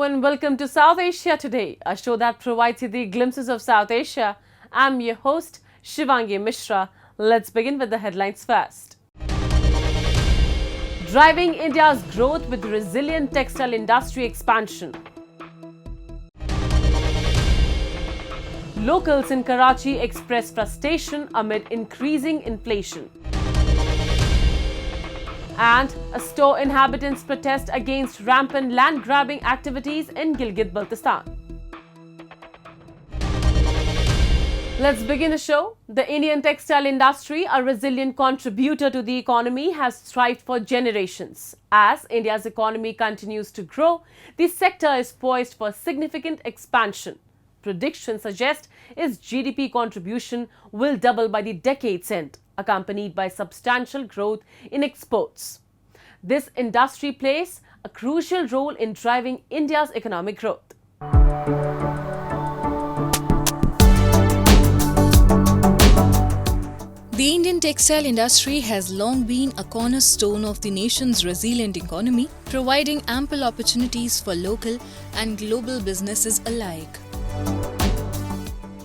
and welcome to South Asia Today, a show that provides you the glimpses of South Asia. I'm your host, Shivangi Mishra. Let's begin with the headlines first. Driving India's growth with resilient textile industry expansion. Locals in Karachi express frustration amid increasing inflation. And a store inhabitants protest against rampant land grabbing activities in Gilgit-Baltistan. Let's begin the show. The Indian textile industry, a resilient contributor to the economy, has thrived for generations. As India's economy continues to grow, the sector is poised for significant expansion. Predictions suggest its GDP contribution will double by the decade's end, accompanied by substantial growth in exports. This industry plays a crucial role in driving India's economic growth. The Indian textile industry has long been a cornerstone of the nation's resilient economy, providing ample opportunities for local and global businesses alike.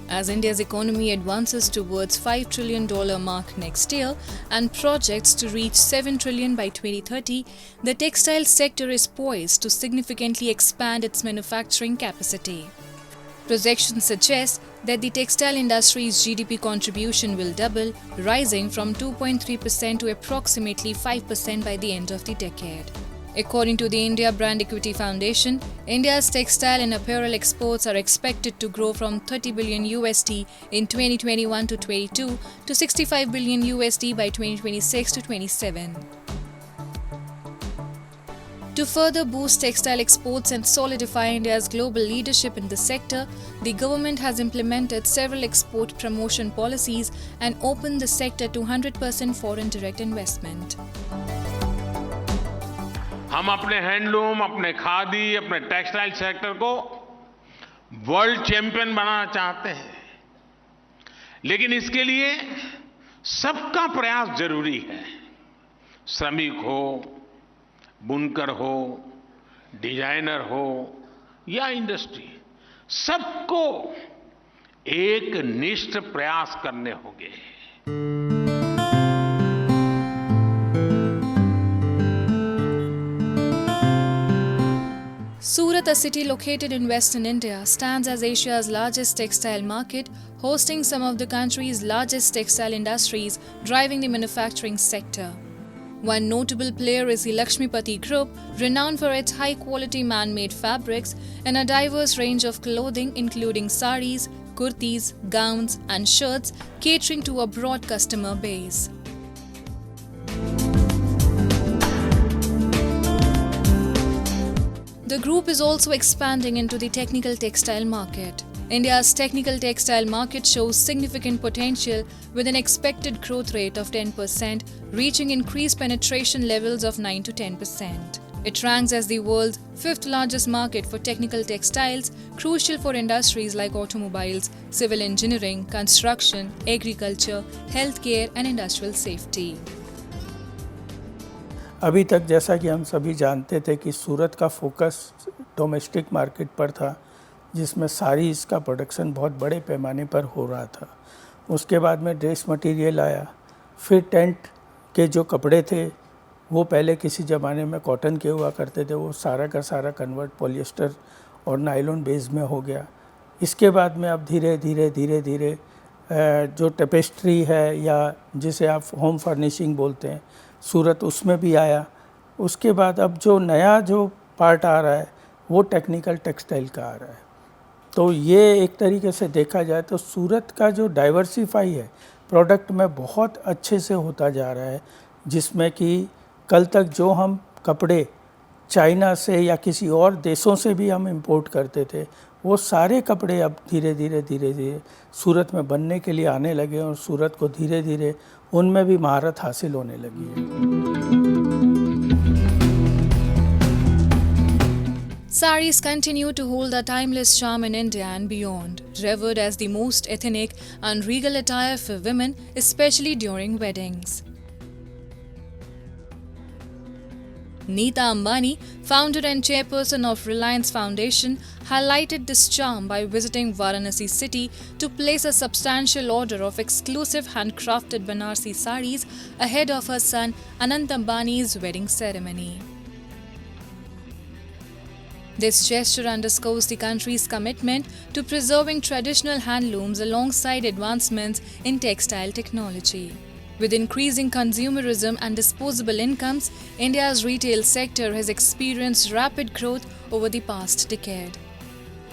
As India's economy advances towards $5 trillion mark next year and projects to reach $7 trillion by 2030, the textile sector is poised to significantly expand its manufacturing capacity. Projections suggest that the textile industry's GDP contribution will double, rising from 2.3% to approximately 5% by the end of the decade. According to the India Brand Equity Foundation, India's textile and apparel exports are expected to grow from $30 billion in 2021 to 22 to $65 billion by 2026 to 27. To further boost textile exports and solidify India's global leadership in the sector, the government has implemented several export promotion policies and opened the sector to 100% foreign direct investment. हम अपने handloom, अपने खादी, अपने textile sector को world champion बनाना चाहते हैं, लेकिन इसके लिए सबका प्रयास जरूरी है। श्रमिक हो, बुनकर हो, डिजाइनर हो या इंडस्ट्री, सबको एक निष्ठ प्रयास करने होंगे। Surat, a city located in western India, stands as Asia's largest textile market, hosting some of the country's largest textile industries, driving the manufacturing sector. One notable player is the Lakshmipati Group, renowned for its high-quality man-made fabrics and a diverse range of clothing including saris, kurtis, gowns and shirts, catering to a broad customer base. The group is also expanding into the technical textile market. India's technical textile market shows significant potential with an expected growth rate of 10%, reaching increased penetration levels of 9 to 10%. It ranks as the world's fifth largest market for technical textiles, crucial for industries like automobiles, civil engineering, construction, agriculture, healthcare and industrial safety. अभी तक जैसा कि हम सभी जानते थे कि सूरत का फोकस डोमेस्टिक मार्केट पर था, जिसमें साड़ीज़ का प्रोडक्शन बहुत बड़े पैमाने पर हो रहा था। उसके बाद में ड्रेस मटेरियल आया, फिर टेंट के जो कपड़े थे वो पहले किसी ज़माने में कॉटन के हुआ करते थे, वो सारा का सारा कन्वर्ट पॉलिएस्टर और नायलॉन बेस में हो गया। इसके बाद में अब धीरे धीरे जो टेपेस्ट्री है या जिसे आप होम फर्निशिंग बोलते हैं, सूरत उसमें भी आया। उसके बाद अब जो नया जो पार्ट आ रहा है वो टेक्निकल टेक्सटाइल का आ रहा है। तो ये एक तरीके से देखा जाए तो सूरत का जो डाइवर्सिफाई है प्रोडक्ट में बहुत अच्छे से होता जा रहा है, जिसमें कि कल तक जो हम कपड़े चाइना से या किसी और देशों से भी हम इंपोर्ट करते थे, वो सारे कपड़े अब धीरे धीरे सूरत में बनने के लिए आने लगे और सूरत को धीरे धीरे उनमें भी महारत हासिल होने लगी है। Saris continue to hold a timeless charm in India and beyond, revered as the most ethnic and regal attire for women, especially during weddings. Neeta Ambani, founder and chairperson of Reliance Foundation, highlighted this charm by visiting Varanasi city to place a substantial order of exclusive handcrafted Banarsi sarees ahead of her son Anant Ambani's wedding ceremony. This gesture underscores the country's commitment to preserving traditional handlooms alongside advancements in textile technology. With increasing consumerism and disposable incomes, India's retail sector has experienced rapid growth over the past decade.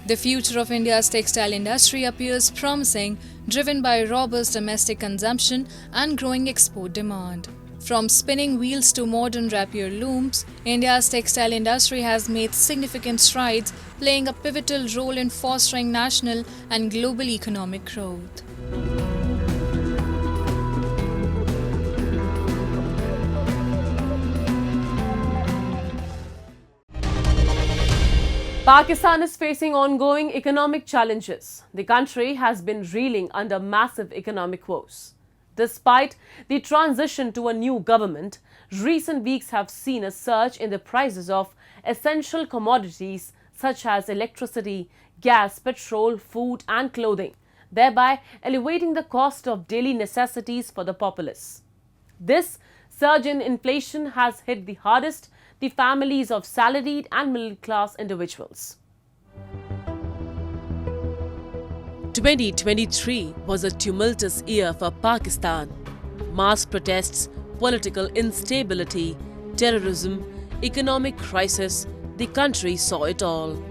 The future of India's textile industry appears promising, driven by robust domestic consumption and growing export demand. From spinning wheels to modern rapier looms, India's textile industry has made significant strides, playing a pivotal role in fostering national and global economic growth. Pakistan is facing ongoing economic challenges. The country has been reeling under massive economic woes. Despite the transition to a new government, recent weeks have seen a surge in the prices of essential commodities such as electricity, gas, petrol, food and clothing, thereby elevating the cost of daily necessities for the populace. This surge in inflation has hit the hardest the families of salaried and middle-class individuals. 2023 was a tumultuous year for Pakistan. Mass protests, political instability, terrorism, economic crisis, the country saw it all.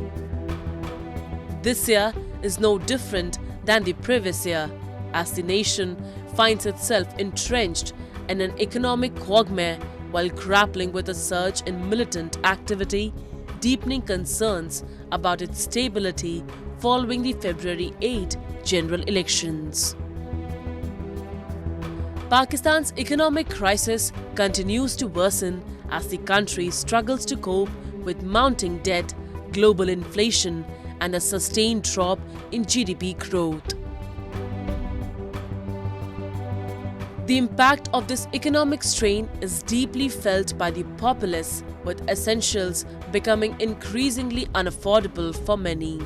This year is no different than the previous year, as the nation finds itself entrenched in an economic quagmire while grappling with a surge in militant activity, deepening concerns about its stability following the February 8 general elections. Pakistan's economic crisis continues to worsen as the country struggles to cope with mounting debt, global inflation, and a sustained drop in GDP growth. The impact of this economic strain is deeply felt by the populace, with essentials becoming increasingly unaffordable for many.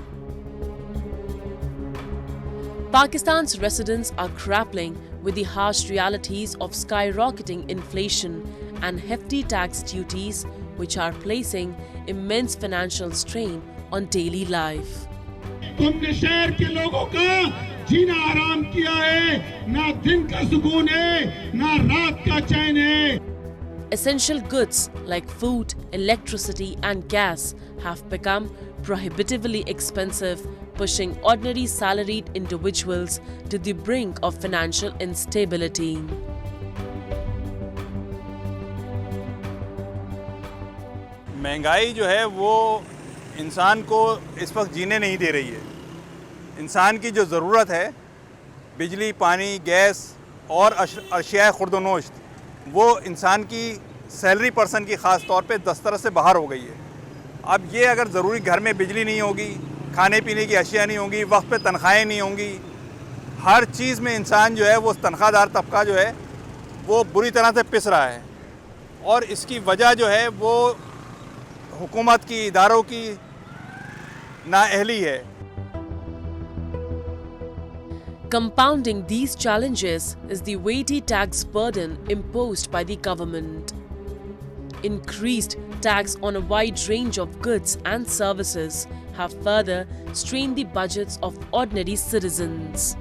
Pakistan's residents are grappling with the harsh realities of skyrocketing inflation and hefty tax duties, which are placing immense financial strain on daily life. तुमने शहर के लोगों का जीना आराम किया है, ना दिन का सुकून है, ना रात का चैन है. Essential goods like food, electricity and gas have become prohibitively expensive, pushing ordinary salaried individuals to the brink of financial instability. महंगाई जो है वो इंसान को इस वक्त जीने नहीं दे रही है. इंसान की जो ज़रूरत है, बिजली, पानी, गैस और अशिया खुर्द-व-नोश्त, वो इंसान की सैलरी पर्सन की ख़ास तौर पे दस्तरस से बाहर हो गई है. अब ये अगर ज़रूरी घर में बिजली नहीं होगी, खाने पीने की अशिया नहीं होंगी, वक्त पे तनख्वाहें नहीं होंगी, हर चीज़ में इंसान जो है वो तनख्वाहदार तबका जो है वो बुरी तरह से पिस रहा है. और इसकी वजह जो है वो हुकूमत की, इदारों की नाअहली है. Compounding these challenges is the weighty tax burden imposed by the government. Increased tax on a wide range of goods and services have further strained the budgets of ordinary citizens.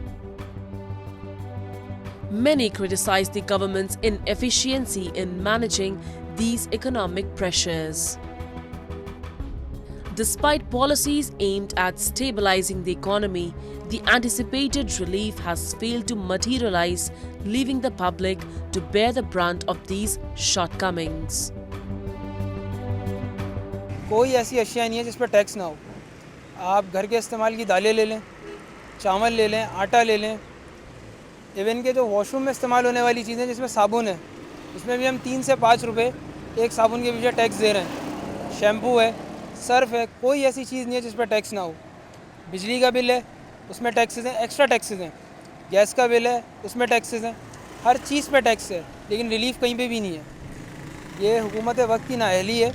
Many criticize the government's inefficiency in managing these economic pressures. Despite policies aimed at stabilizing the economy, the anticipated relief has failed to materialize, leaving the public to bear the brunt of these shortcomings. कोई ऐसी अशिया नहीं है जिस पर tax ना हो. आप घर के इस्तेमाल की दालें ले लें, चावल ले लें, आटा ले लें, इवन के जो वॉशरूम में इस्तेमाल होने वाली चीज़ें जिसमें साबुन है, उसमें भी हम 3 से 5 रुपए एक साबुन के पीछे टैक्स दे रहे हैं. शैम्पू है, सर्फ है, कोई ऐसी चीज़ नहीं है जिस पर टैक्स ना हो. बिजली का बिल है, उसमें टैक्सेस हैं, एक्स्ट्रा टैक्सेस हैं. गैस का बिल है, उसमें टैक्सेस हैं. हर चीज़ पे टैक्स है, लेकिन रिलीफ कहीं पे भी नहीं है. ये हुकूमत वक्त की नाअहली है।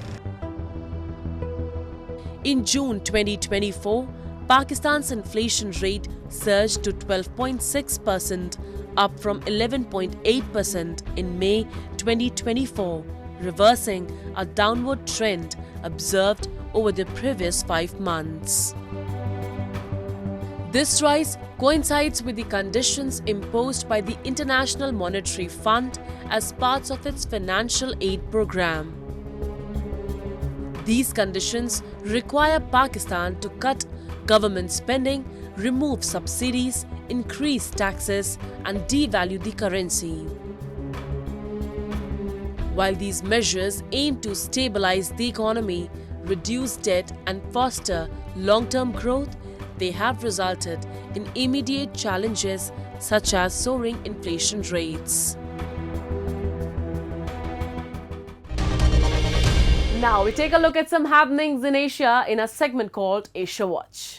In June 2024, Pakistan's inflation rate surged to 12.6%, up from 11.8% in May 2024, reversing a downward trend observed over the previous 5 months. This rise coincides with the conditions imposed by the International Monetary Fund as parts of its financial aid program. These conditions require Pakistan to cut government spending, remove subsidies, increase taxes, and devalue the currency. While these measures aim to stabilize the economy, reduce debt, and foster long-term growth, they have resulted in immediate challenges such as soaring inflation rates. Now we take a look at some happenings in Asia in a segment called Asia Watch.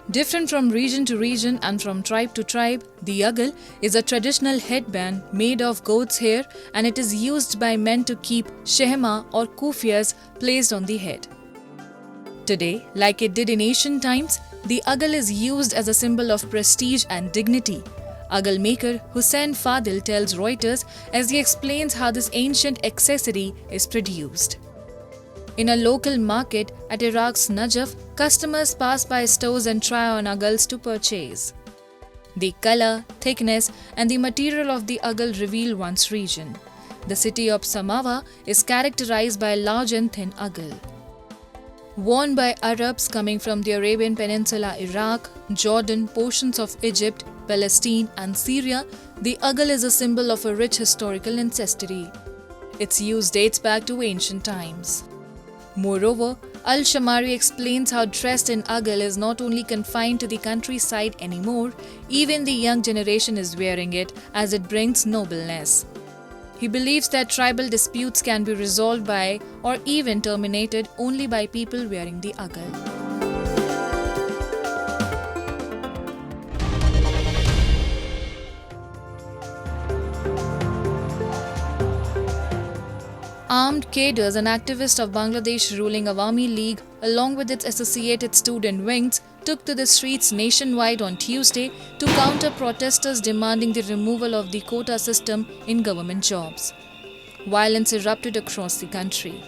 Different from region to region and from tribe to tribe, the yagal is a traditional headband made of goat's hair, and it is used by men to keep shehma or kufias placed on the head. Today, like it did in ancient times, the agal is used as a symbol of prestige and dignity. Agal maker Hussain Fadil tells Reuters as he explains how this ancient accessory is produced. In a local market at Iraq's Najaf, customers pass by stores and try on agals to purchase. The color, thickness, and the material of the agal reveal one's region. The city of Samawa is characterized by a large and thin agal. Worn by Arabs coming from the Arabian Peninsula, Iraq, Jordan, portions of Egypt, Palestine, and Syria, the agal is a symbol of a rich historical ancestry. Its use dates back to ancient times. Moreover, Al-Shamari explains how dressed in agal is not only confined to the countryside anymore, even the young generation is wearing it as it brings nobleness. He believes that tribal disputes can be resolved by or even terminated only by people wearing the agal. Armed cadres and activists of Bangladesh ruling Awami League, along with its associated student wings, took to the streets nationwide on Tuesday to counter protesters demanding the removal of the quota system in government jobs. Violence erupted across the country.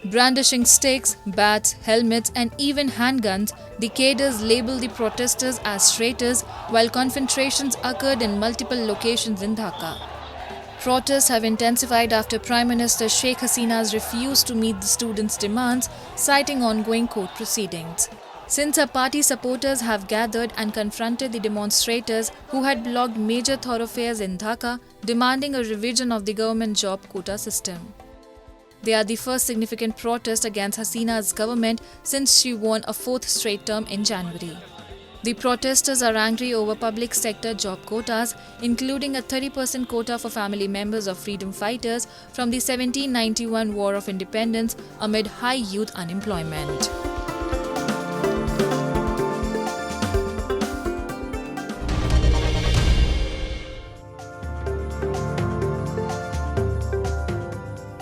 Brandishing sticks, bats, helmets, and even handguns, the cadres labeled the protesters as traitors, while confrontations occurred in multiple locations in Dhaka. Protests have intensified after Prime Minister Sheikh Hasina's refused to meet the students' demands, citing ongoing court proceedings. Since her party supporters have gathered and confronted the demonstrators who had blocked major thoroughfares in Dhaka, demanding a revision of the government job quota system. They are the first significant protest against Hasina's government since she won a fourth straight term in January. The protesters are angry over public sector job quotas, including a 30% quota for family members of freedom fighters from the 1791 War of Independence amid high youth unemployment.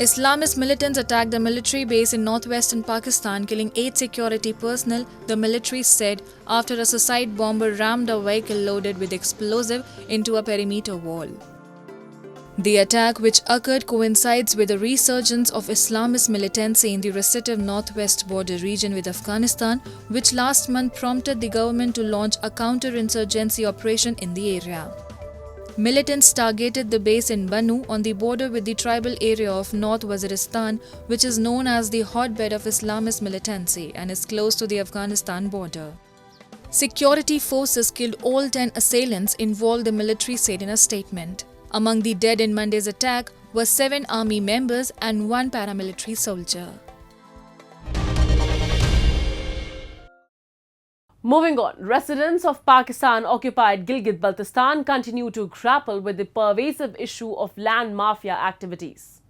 Islamist militants attacked a military base in northwestern Pakistan, killing 8 security personnel, the military said, after a suicide bomber rammed a vehicle loaded with explosive into a perimeter wall. The attack, which occurred, coincides with a resurgence of Islamist militancy in the recessive northwest border region with Afghanistan, which last month prompted the government to launch a counter-insurgency operation in the area. Militants targeted the base in Bannu on the border with the tribal area of North Waziristan, which is known as the hotbed of Islamist militancy and is close to the Afghanistan border. Security forces killed all 10 assailants involved, the military said in a statement. Among the dead in Monday's attack were 7 army members and 1 paramilitary soldier. Moving on, residents of Pakistan-occupied Gilgit-Baltistan continue to grapple with the pervasive issue of land mafia activities.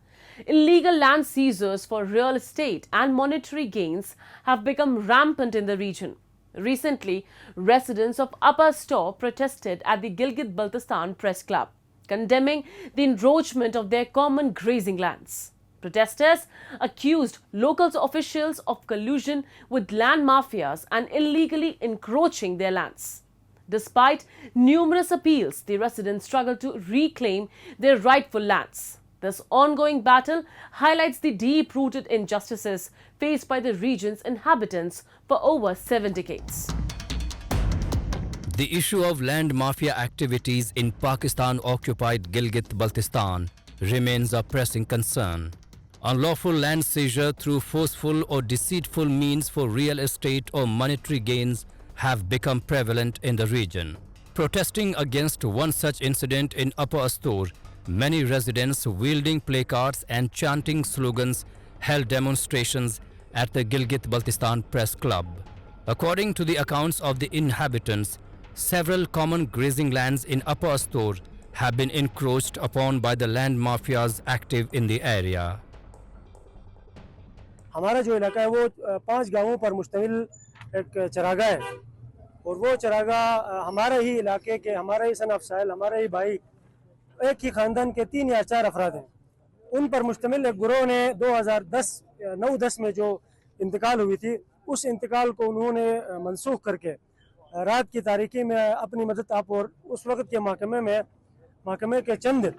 Illegal land seizures for real estate and monetary gains have become rampant in the region. Recently, residents of Upper Store protested at the Gilgit-Baltistan Press Club, condemning the encroachment of their common grazing lands. Protesters accused local officials of collusion with land mafias and illegally encroaching their lands. Despite numerous appeals, the residents struggle to reclaim their rightful lands. This ongoing battle highlights the deep-rooted injustices faced by the region's inhabitants for over 7 decades. The issue of land mafia activities in Pakistan-occupied Gilgit-Baltistan remains a pressing concern. Unlawful land seizure through forceful or deceitful means for real estate or monetary gains have become prevalent in the region. Protesting against one such incident in Upper Astor, many residents wielding placards and chanting slogans held demonstrations at the Gilgit-Baltistan Press Club. According to the accounts of the inhabitants, several common grazing lands in Upper Astor have been encroached upon by the land mafias active in the area. हमारा जो इलाका है वो 5 गांवों पर मुश्तमिल एक चरागाह है और वो चरागाह हमारे ही इलाके के, हमारे ही सन अफसाइल, हमारे ही भाई, एक ही ख़ानदान के 3 या 4 अफराद हैं। उन पर मुश्तमिल एक गुरोह ने 2009-10 में जो इंतकाल हुई थी, उस इंतकाल को उन्होंने मनसूख करके रात की तारीकी में अपनी मदद आप और उस वक्त के महकमे के चंद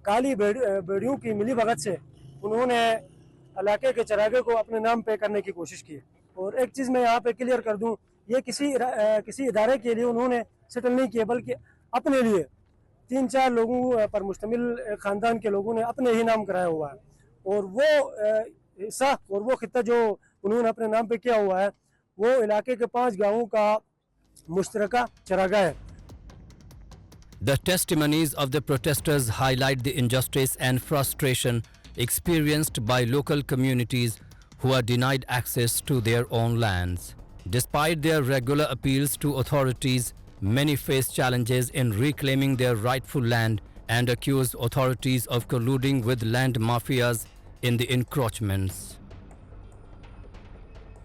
काली बेड़ियों की मिली भगत से उन्होंने इलाके के चरागे को अपने नाम पे करने की कोशिश की। और एक चीज़ मैं यहाँ पे क्लियर कर दूँ, ये किसी इदारे के लिए उन्होंने सेटल नहीं किया, बल्कि अपने लिए 3-4 लोगों पर मुश्तमिल ख़ानदान के लोगों ने अपने ही नाम कराया हुआ है। और वो हिस्सा और वो खित्ता जो उन्होंने अपने नाम पे किया हुआ है, वो इलाके के 5 गाँवों का मुश्तरका चरागाह है। The testimonies of the protesters highlight the injustice and frustration experienced by local communities who are denied access to their own lands. Despite their regular appeals to authorities, many face challenges in reclaiming their rightful land and accuse authorities of colluding with land mafias in the encroachments.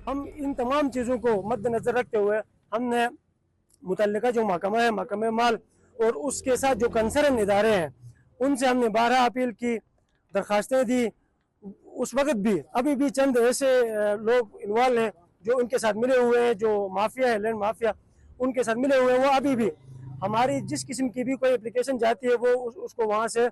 हम इन तमाम चीज़ों को मद्देनज़र रखते हुए हमने मुतल्लिका जो महकमा है, महकमे माल और उसके साथ जो कंसर्न इदारे हैं, उनसे हमने 12 अपील की, दरखास्तें दी। उस वक्त भी अभी भी चंद ऐसे लोग इन्वॉल्व हैं जो उनके साथ मिले हुए हैं, जो माफिया है, लैंड माफिया, उनके साथ मिले हुए हैं। वो अभी भी हमारी जिस किस्म की भी कोई एप्लीकेशन जाती है, वो उसको वहाँ से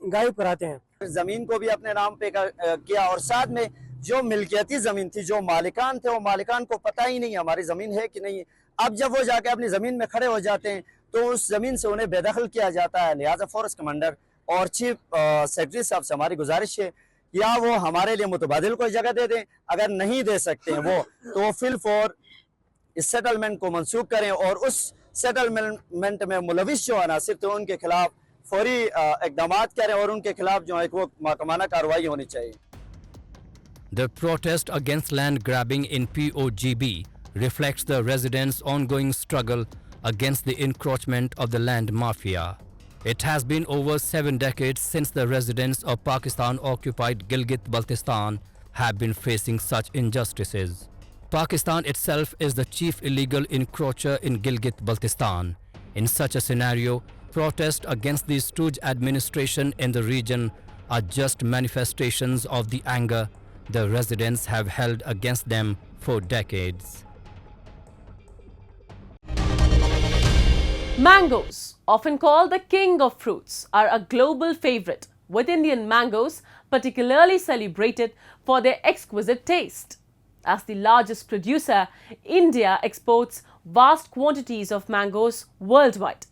गायब कराते हैं। ज़मीन को भी अपने नाम पे किया और साथ में जो मिल्कियती ज़मीन थी, जो मालिकान थे, वो मालिकान को पता ही नहीं हमारी ज़मीन है कि नहीं। अब जब वो जाके अपनी ज़मीन में खड़े हो जाते हैं तो उस ज़मीन से उन्हें बेदखल किया जाता है। लिहाजा फॉरेस्ट कमांडर और चीफ सेक्रेटरी साहब से हमारी गुजारिश है या वो हमारे लिए मुतबादिल कोई जगह दे दें, अगर नहीं दे सकते हैं वो तो वो फिल फॉर इस सेटलमेंट को मनसूख करें और उस सेटलमेंट में मुलविस जो अनासिर थे उनके खिलाफ फौरी इक़दामात करें और उनके खिलाफ जो है वो महकमाना कार्रवाई होनी चाहिए। The protest against land grabbing in POGB reflects the residents' ongoing struggle against the encroachment of the land mafia. It has been over 7 decades since the residents of Pakistan-occupied Gilgit-Baltistan have been facing such injustices. Pakistan itself is the chief illegal encroacher in Gilgit-Baltistan. In such a scenario, protests against the stooge administration in the region are just manifestations of the anger the residents have held against them for decades. Mangoes, often called the king of fruits, are a global favorite, with Indian mangoes particularly celebrated for their exquisite taste. As the largest producer, India exports vast quantities of mangoes worldwide.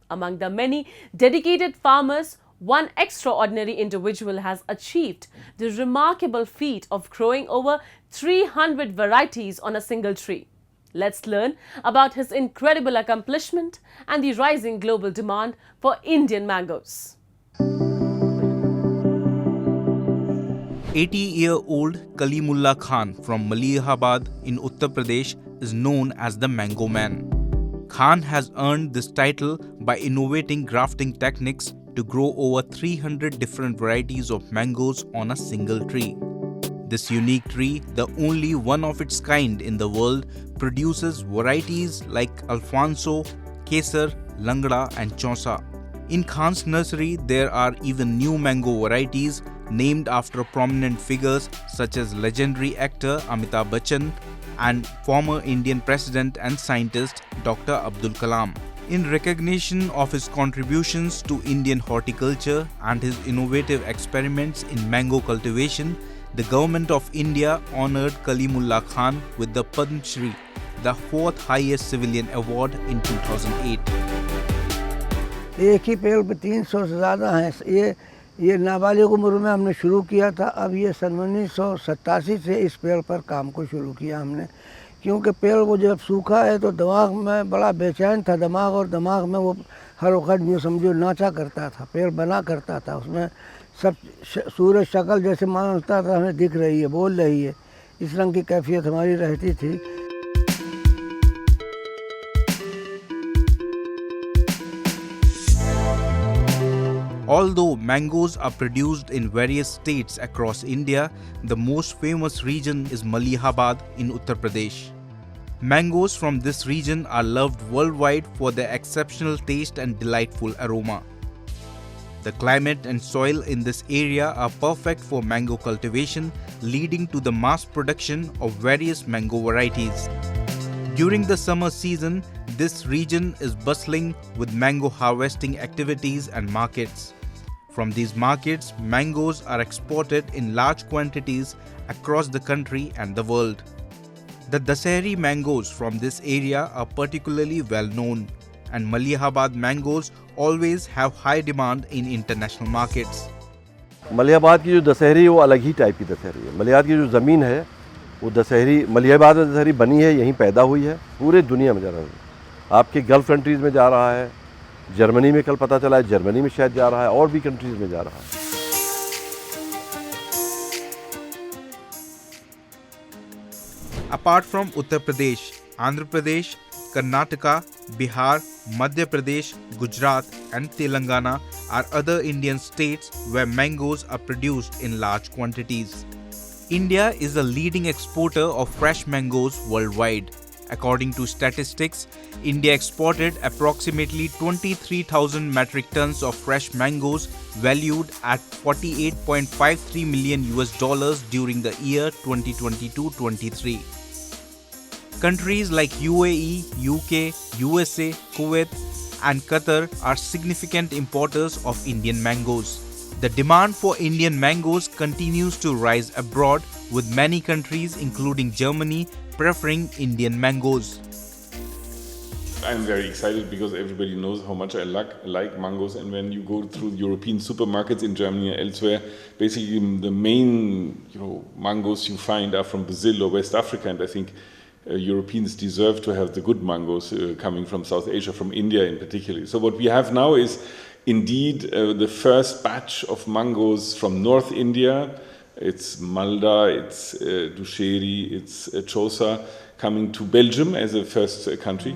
Among the many dedicated farmers, one extraordinary individual has achieved the remarkable feat of growing over 300 varieties on a single tree. Let's learn about his incredible accomplishment and the rising global demand for Indian mangoes. 80-year-old Kalimullah Khan from Malihabad in Uttar Pradesh is known as the Mango Man. Khan has earned this title by innovating grafting techniques to grow over 300 different varieties of mangoes on a single tree. This unique tree, the only one of its kind in the world, produces varieties like Alfonso, Kesar, Langda and Chausa. In Khan's nursery, there are even new mango varieties named after prominent figures such as legendary actor Amitabh Bachchan and former Indian President and scientist Dr. Abdul Kalam. In recognition of his contributions to Indian horticulture and his innovative experiments in mango cultivation, the Government of India honoured Kalimullah Khan with the Padma Shri, the fourth highest civilian award in 2008. एक ही पेड़ पे 300 से ज़्यादा हैं। ये नाबालिग उम्र में हमने शुरू किया था। अब ये सन 1987 से इस पेड़ पर काम को शुरू किया हमने, क्योंकि पेड़ वो जब सूखा है तो दिमाग में बड़ा बेचैन था दिमाग, और दिमाग में वो हर वक्त यूँ समझो नाचा करता था, पेड़ बना करता था। उसमें सब सूरज शक्ल जैसे मानता था हमें दिख रही है, बोल रही है, इस रंग की कैफियत हमारी रहती थी। Although mangoes are produced in various states across India, the most famous region is Malihabad in Uttar Pradesh. Mangoes from this region are loved worldwide for their exceptional taste and delightful aroma. The climate and soil in this area are perfect for mango cultivation, leading to the mass production of various mango varieties. During the summer season, this region is bustling with mango harvesting activities and markets. From these markets, mangoes are exported in large quantities across the country and the world. The Dasahri mangoes from this area are particularly well known, and Malihabad mangoes always have high demand in international markets. Malihabad की जो दशहरी है वो अलग ही type की दशहरी है। मलिहाबाद की जो ज़मीन है वो दशहरी, मलिहाबाद में दशहरी बनी है, यहीं पैदा हुई है, पूरे दुनिया में जा रहा है। आपके गल्फ कंट्रीज़ में जा रहा है, जर्मनी में कल पता चला है, जर्मनी में शायद जा रहा है, और भी कंट्रीज़ में जा रहा है। Apart from Uttar Pradesh, Andhra Pradesh, Karnataka, Bihar, Madhya Pradesh, Gujarat and Telangana are other Indian states where mangoes are produced in large quantities. India is a leading exporter of fresh mangoes worldwide. According to statistics, India exported approximately 23,000 metric tons of fresh mangoes valued at $48.53 million during the year 2022-23. Countries like UAE, UK, USA, Kuwait and Qatar are significant importers of Indian mangoes. The demand for Indian mangoes continues to rise abroad, with many countries including Germany preferring Indian mangoes. I'm very excited because everybody knows how much I like mangoes, and when you go through European supermarkets in Germany or elsewhere, basically the main mangoes you find are from Brazil or West Africa, and I think Europeans deserve to have the good mangoes coming from South Asia, from India in particular. So what we have now is indeed the first batch of mangoes from North India. It's Malda, it's Dusheri, it's Chausa, coming to Belgium as a first country.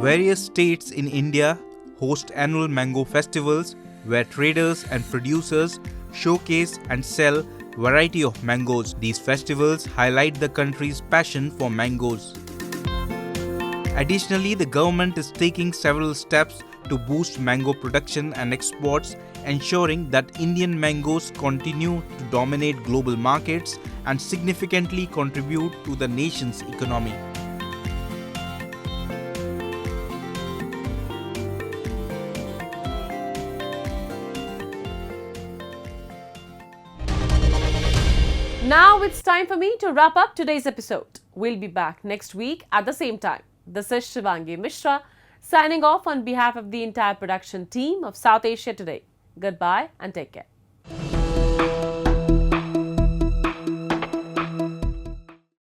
Various states in India host annual mango festivals where traders and producers showcase and sell variety of mangoes. These festivals highlight the country's passion for mangoes. Additionally, the government is taking several steps to boost mango production and exports, ensuring that Indian mangoes continue to dominate global markets and significantly contribute to the nation's economy. Now it's time for me to wrap up today's episode. We'll be back next week at the same time. This is Shivangi Mishra signing off on behalf of the entire production team of South Asia Today. Goodbye and take care.